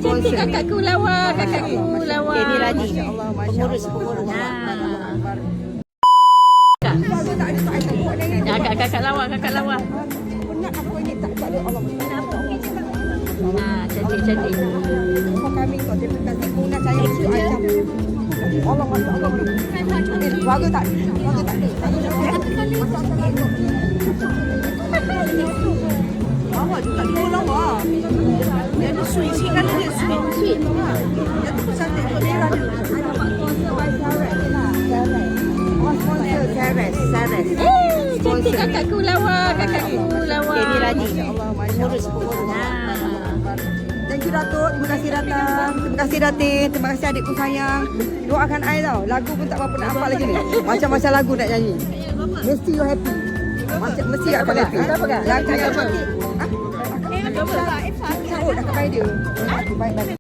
cantik kakakku lawa, kakakku lawa. Okay, ni Radhi. Allah, Masya Pengurus. Ya, kakak lawa, kakak lawa. Penat aku ini tak ada Allah. Cantik. Semua kami kau terima kasih guna saya itu macam Allah Masya Allah. Warga tak ada. Lawa juga dia lawa. Dia ada sweet kan dia sweet. Dia tu cantik tu dia ada. Sares. Cantik kakakku lawa, kakakku lawa. Okay, ni Radhi. Allah Masya Allah. Thank you Datuk, terima kasih datang. Terima kasih Datin, terima kasih adikku sayang. Doakan I tau, lagu pun tak berapa nak hafal lagi ni. Macam-macam lagu nak nyanyi. Mesti you happy. Macam mesti you akan happy. Lagu yang happy. Ha? Dah kat bayi dia. Baik.